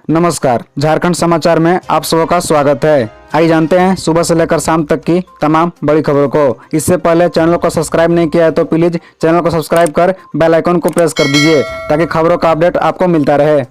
नमस्कार, झारखंड समाचार में आप सबका का स्वागत है। आइए जानते हैं सुबह से लेकर शाम तक की तमाम बड़ी खबरों को। इससे पहले चैनल को सब्सक्राइब नहीं किया है तो प्लीज चैनल को सब्सक्राइब कर बेल आइकन को प्रेस कर दीजिए ताकि खबरों का अपडेट आपको मिलता रहे।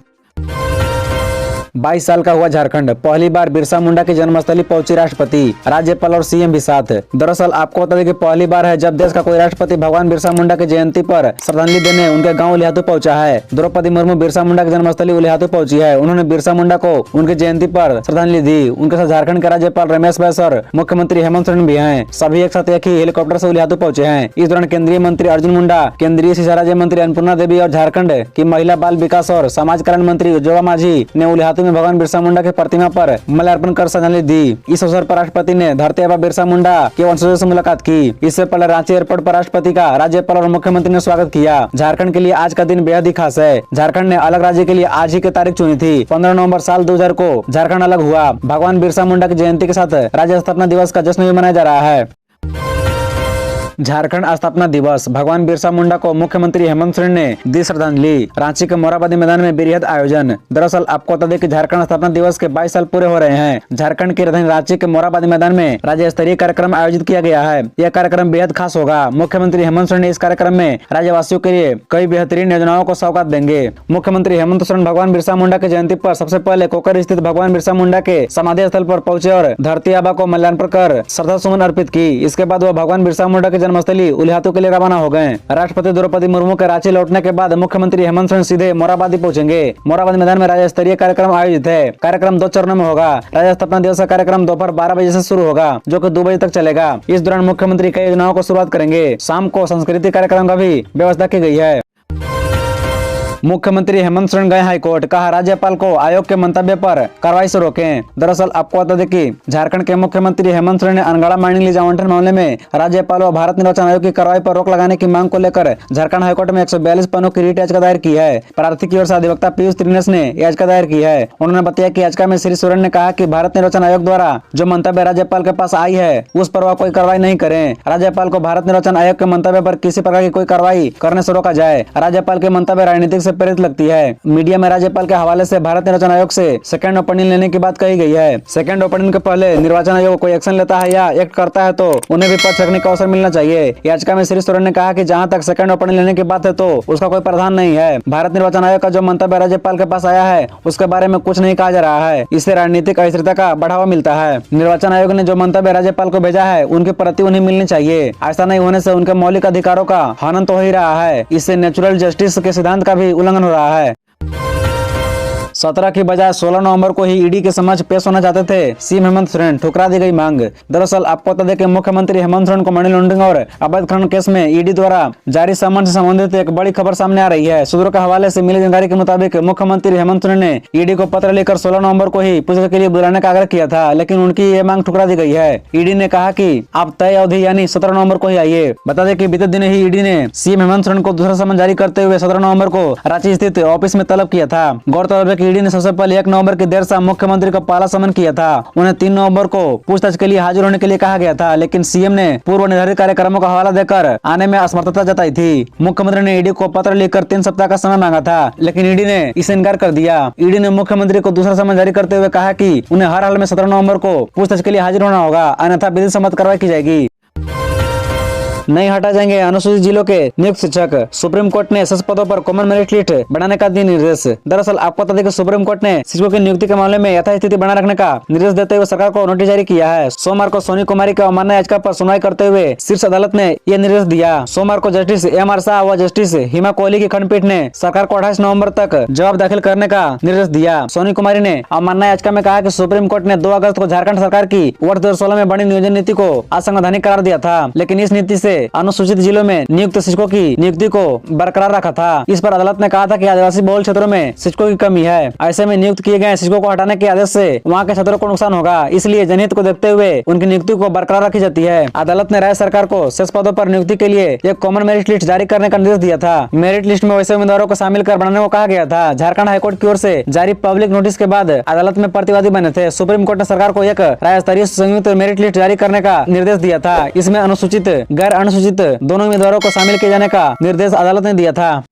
22 साल का हुआ झारखंड, पहली बार बिरसा मुंडा की जन्मस्थली पहुंची राष्ट्रपति, राज्यपाल और सीएम भी साथ। दरअसल आपको बता दें कि पहली बार है जब देश का कोई राष्ट्रपति भगवान बिरसा मुंडा की जयंती पर श्रद्धांजलि देने उनके गांव उलिहातू पहुंचा है। द्रौपदी मुर्मू बिरसा मुंडा की जन्मस्थली उलिहातू पहुंची है। उन्होंने बिरसा मुंडा को उनकी जयंती पर श्रद्धांजलि दी। उनके साथ झारखंड के राज्यपाल रमेश बैस और मुख्यमंत्री हेमंत सोरेन भी हैं। सभी एक साथ एक ही हेलीकॉप्टर से उलिहातू पहुंचे हैं। इस दौरान केंद्रीय मंत्री अर्जुन मुंडा, केंद्रीय शिक्षा राज्य मंत्री अन्नपूर्णा देवी और झारखंड की महिला बाल विकास और समाज कल्याण मंत्री जोबा माझी ने उलिहातू में भगवान बिरसा मुंडा की प्रतिमा पर माल्यार्पण कर श्रद्धांजलि दी। इस अवसर पर राष्ट्रपति ने धरती आबा बिरसा मुंडा के वंशजों से मुलाकात की। इससे पहले रांची एयरपोर्ट पर राष्ट्रपति का राज्यपाल और मुख्यमंत्री ने स्वागत किया। झारखंड के लिए आज का दिन बेहद ही खास है। झारखंड ने अलग राज्य के लिए आज ही की तारीख चुनी थी। 15 नवंबर साल 2000 को झारखंड अलग हुआ। भगवान बिरसा मुंडा की जयंती के साथ राज्य स्थापना दिवस का जश्न भी मनाया जा रहा है। झारखंड स्थापना दिवस, भगवान बिरसा मुंडा को मुख्यमंत्री हेमंत सोरेन ने दी श्रद्धांजलि। रांची के मोरहाबादी मैदान में बेरियत आयोजन। दरअसल आपको बता दें कि झारखंड स्थापना दिवस के 22 साल पूरे हो रहे हैं। झारखंड की राजधानी रांची के मोरहाबादी मैदान में राज्य स्तरीय कार्यक्रम आयोजित किया गया है। यह कार्यक्रम बेहद खास होगा। मुख्यमंत्री हेमंत सोरेन ने इस कार्यक्रम में राज्यवासियों के लिए कई बेहतरीन योजनाओं को सौगात देंगे। मुख्यमंत्री हेमंत सोरेन भगवान बिरसा मुंडा की जयंती पर सबसे पहले कोकर स्थित भगवान बिरसा मुंडा के समाधि स्थल पर पहुंचे और धरती आबा को माल्यार्पण कर श्रद्धा सुमन अर्पित की। इसके बाद वह भगवान बिरसा मुंडा की जन्मस्थली उलिहातू के लिए रवाना हो गए। राष्ट्रपति द्रौपदी मुर्मू के रांची लौटने के बाद मुख्यमंत्री हेमंत सोरेन सीधे मोरहाबादी पहुंचेंगे। मोरहाबादी मैदान में राज्य स्तरीय कार्यक्रम आयोजित है। कार्यक्रम 2 चरणों में होगा। राज्य स्थापना दिवस का कार्यक्रम दोपहर 12 बजे से शुरू होगा जो कि 2 बजे तक चलेगा। इस दौरान मुख्यमंत्री कई योजनाओं को शुरुआत करेंगे। शाम को सांस्कृतिक कार्यक्रम का भी व्यवस्था की गई है। मुख्यमंत्री हेमंत सोरेन गए हाईकोर्ट, कहा राज्यपाल को आयोग के मंतव्य पर कार्रवाई से रोकें। दरअसल आपको बता दें कि झारखंड के मुख्यमंत्री हेमंत सोरेन ने अनगढ़ा माइनिंग लीज आवंटन मामले में राज्यपाल और भारत निर्वाचन आयोग की कार्रवाई पर रोक लगाने की मांग को लेकर झारखंड हाईकोर्ट में 142 पन्नों की रिट याचिका दायर की है। प्रार्थी की ओर से अधिवक्ता पीयूष त्रिनेश ने याचिका दायर की है। उन्होंने बताया कि याचिका में श्री सोरेन ने कहा कि भारत निर्वाचन आयोग द्वारा जो मंतव्य राज्यपाल के पास आई है उस पर वह कोई कार्रवाई नहीं करें। राज्यपाल को भारत निर्वाचन आयोग के मंतव्य पर किसी प्रकार की कोई कार्रवाई करने से रोका जाए। राज्यपाल के मंतव्य राजनीतिक से प्रेरित लगती है। मीडिया में राज्यपाल के हवाले से भारत निर्वाचन आयोग से सेकंड ओपिनियन लेने की बात कही गई है। सेकंड ओपिनियन के पहले निर्वाचन आयोग कोई एक्शन लेता है या एक्ट करता है तो उन्हें भी पक्ष रखने का अवसर मिलना चाहिए। याचिका में श्री सोरेन ने कहा कि जहां तक सेकंड ओपिनियन लेने की बात है तो उसका कोई प्रावधान नहीं है। भारत निर्वाचन आयोग का जो मंतव्य राज्यपाल के पास आया है उसके बारे में कुछ नहीं कहा जा रहा है। इससे राजनीतिक अस्थिरता का बढ़ावा मिलता है। निर्वाचन आयोग ने जो मंतव्य राज्यपाल को भेजा है उनकी प्रति उन्हें मिलनी चाहिए। ऐसा नहीं होने से उनके मौलिक अधिकारों का हनन तो हो ही रहा है। इससे नेचुरल जस्टिस के सिद्धांत का भी उल्लंघन हो रहा है। 17 की बजाय 16 नवंबर को ही ईडी के समक्ष पेश होना चाहते थे सीएम हेमंत सोरेन, ठुकरा दी गई मांग। दरअसल आपको बता दें कि मुख्यमंत्री हेमंत सोरेन को मनी लॉन्ड्रिंग और अवैध खनन केस में ईडी द्वारा जारी समन से संबंधित एक बड़ी खबर सामने आ रही है। सूत्रों के हवाले से मिली जानकारी के मुताबिक मुख्यमंत्री हेमंत सोरेन ने ईडी को पत्र लेकर 16 नवंबर को ही पूछताछ के लिए बुलाने का आग्रह किया था, लेकिन उनकी ये मांग ठुकरा दी गई है। ईडी ने कहा कि आप तय अवधि यानी 17 नवंबर को ही आइए। बता दें कि बीते दिन ही ईडी ने सीएम हेमंत सोरेन को दूसरा समन जारी करते हुए 17 नवंबर को रांची स्थित ऑफिस में तलब किया था। गौरतलब है कि ईडी ने सबसे पहले 1 नवंबर की देर शाम मुख्यमंत्री को पहला समन किया था। उन्हें 3 नवंबर को पूछताछ के लिए हाजिर होने के लिए कहा गया था, लेकिन सीएम ने पूर्व निर्धारित कार्यक्रमों का हवाला देकर आने में असमर्थता जताई थी। मुख्यमंत्री ने ईडी को पत्र लिखकर 3 सप्ताह का समय मांगा था, लेकिन ईडी ने इसे इनकार कर दिया। ईडी ने मुख्यमंत्री को दूसरा समन जारी करते हुए कहा कि उन्हें हर हाल में 17 नवंबर को पूछताछ के लिए हाजिर होना होगा, अन्यथा विधि सम्मत कार्रवाई की जाएगी। नहीं हटा जाएंगे अनुसूचित जिलों के नियुक्त शिक्षक, सुप्रीम कोर्ट ने शेष पदों पर कॉमन मेरिट लिस्ट बढ़ाने का दिया निर्देश। दरअसल आपको बता दें कि सुप्रीम कोर्ट ने शिक्षकों की नियुक्ति के मामले में यथास्थिति बनाए रखने का निर्देश देते हुए सरकार को नोटिस जारी किया है। सोमवार को सोनी कुमारी की अवमानना याचिका पर सुनवाई करते हुए शीर्ष अदालत ने यह निर्देश दिया। सोमवार को जस्टिस एम.आर. शाह व जस्टिस हिमा कोहली की खंडपीठ ने सरकार को 28 नवम्बर तक जवाब दाखिल करने का निर्देश दिया। सोनी कुमारी ने अवमानना याचिका में कहा कि सुप्रीम कोर्ट ने 2 अगस्त को झारखंड सरकार की वर्ष 2016 में बनी नियोजन नीति को असंवैधानिक करार दिया था, लेकिन इस नीति से अनुसूचित जिलों में नियुक्त शिक्षकों की नियुक्ति को बरकरार रखा था। इस पर अदालत ने कहा था कि आदिवासी बहुल क्षेत्रों में शिक्षकों की कमी है। ऐसे में नियुक्त किए गए शिक्षकों को हटाने के आदेश से वहां के छात्रों को नुकसान होगा, इसलिए जनहित को देखते हुए उनकी नियुक्ति को बरकरार रखी जाती है। अदालत ने राज्य सरकार को शेष पदों पर नियुक्ति के लिए एक कॉमन मेरिट लिस्ट जारी करने का निर्देश दिया था। मेरिट लिस्ट में वैसे उम्मीदवारों को शामिल कर बनाने को कहा गया था। झारखंड हाईकोर्ट की ओर से जारी पब्लिक नोटिस के बाद अदालत में प्रतिवादी बने थे। सुप्रीम कोर्ट ने सरकार को एक राज्य स्तरीय संयुक्त मेरिट लिस्ट जारी करने का निर्देश दिया था। इसमें अनुसूचित गैर अनुसूचित दोनों उम्मीदवारों को शामिल किए जाने का निर्देश अदालत ने दिया था।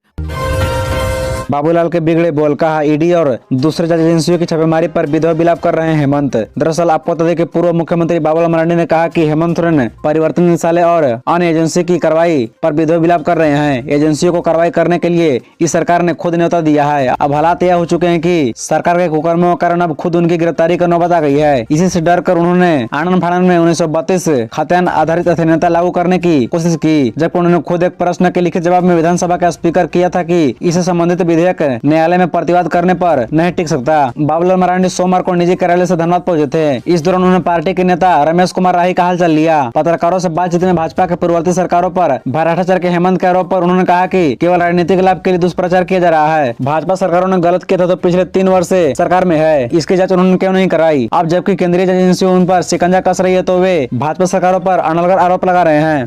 बाबूलाल के बिगड़े बोल, कहा ईडी और दूसरे जांच एजेंसियों की छापेमारी पर विधवा विलाप कर रहे हैं हेमंत। दरअसल आपको बता दें कि पूर्व मुख्यमंत्री बाबूलाल मरांडी ने कहा कि हेमंत सोरेन परिवर्तन निदेशालय और अन्य एजेंसी की कार्रवाई पर विधवा विलाप कर रहे हैं। एजेंसियों को कार्रवाई करने के लिए इस सरकार ने खुद न्योता दिया है। अब हालात यह हो चुके हैं कि सरकार के कुकर्मों के कारण अब खुद उनकी गिरफ्तारी का नौबत आ गई है। इसी से डर कर उन्होंने आनंद फानन में 1932 खाद्यान्न आधारित अधिनियम लागू करने की कोशिश की, जबकि उन्होंने खुद एक प्रश्न के लिखित जवाब में विधानसभा का स्पीकर किया था कि इससे संबंधित विधेयक न्यायालय में प्रतिवाद करने पर नहीं टिक सकता। बाबूलाल मरांडी सोमवार को निजी कार्यालय से धनबाद पहुंचे थे। इस दौरान उन्होंने पार्टी के नेता रमेश कुमार राही का हालचाल लिया। पत्रकारों से बातचीत में भाजपा के पूर्ववर्ती सरकारों पर भ्रष्टाचार के हेमंत के आरोप पर उन्होंने कहा कि केवल राजनीतिक लाभ के लिए दुष्प्रचार किया जा रहा है। भाजपा सरकारों ने गलत किया था तो पिछले 3 वर्ष से सरकार में है, इसकी जांच उन्होंने क्यों नहीं कराई। अब जबकि केंद्रीय जांच एजेंसी उन पर शिकंजा कस रही है तो वे भाजपा सरकारों पर अनलगर आरोप लगा रहे हैं।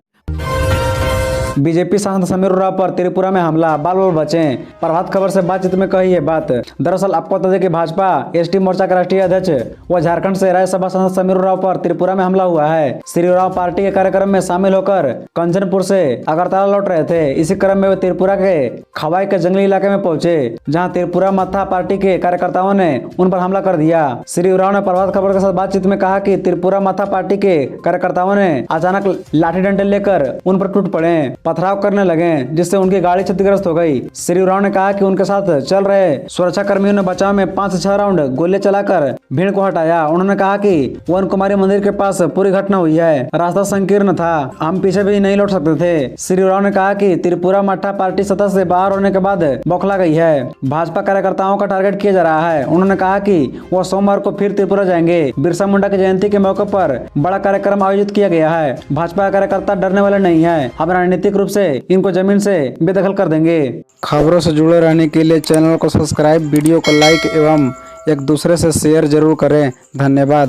बीजेपी सांसद समीर उरांव पर त्रिपुरा में हमला, बाल बाल बचें। प्रभात खबर से बातचीत में कही ये बात। दरअसल आपको बता दें कि भाजपा एसटी मोर्चा के राष्ट्रीय अध्यक्ष व झारखंड से राज्यसभा सांसद समीर उरांव पर त्रिपुरा में हमला हुआ है। श्री उरांव पार्टी के कार्यक्रम में शामिल होकर कंचनपुर से अगरतला लौट रहे थे। इसी क्रम में वे त्रिपुरा के खवाई के जंगली इलाके में पहुंचे, जहाँ त्रिपुरा माथा पार्टी के कार्यकर्ताओं ने उन पर हमला कर दिया। श्री उरांव ने प्रभात खबर के साथ बातचीत में कहा कि त्रिपुरा माथा पार्टी के कार्यकर्ताओं ने अचानक लाठी डंडे लेकर उन पर टूट पड़े, पथराव करने लगे, जिससे उनकी गाड़ी क्षतिग्रस्त हो गई। श्री उरांव ने कहा कि उनके साथ चल रहे सुरक्षा कर्मियों ने बचाव में 5 से 6 राउंड गोले चलाकर भीड़ को हटाया। उन्होंने कहा कि वन कुमारी मंदिर के पास पूरी घटना हुई है, रास्ता संकीर्ण था, हम पीछे भी नहीं लौट सकते थे। श्री उरांव ने कहा कि त्रिपुरा माठा पार्टी सत्ता से बाहर होने के बाद बौखला गई है, भाजपा कार्यकर्ताओं का टारगेट किया जा रहा है। उन्होंने कहा कि वो सोमवार को फिर त्रिपुरा जाएंगे। बिरसा मुंडा की जयंती के मौके पर बड़ा कार्यक्रम आयोजित किया गया है। भाजपा कार्यकर्ता डरने वाले नहीं है, हम राजनीतिक रूप से इनको जमीन से बेदखल कर देंगे। खबरों से जुड़े रहने के लिए चैनल को सब्सक्राइब, वीडियो को लाइक एवं एक दूसरे से शेयर जरूर करें। धन्यवाद।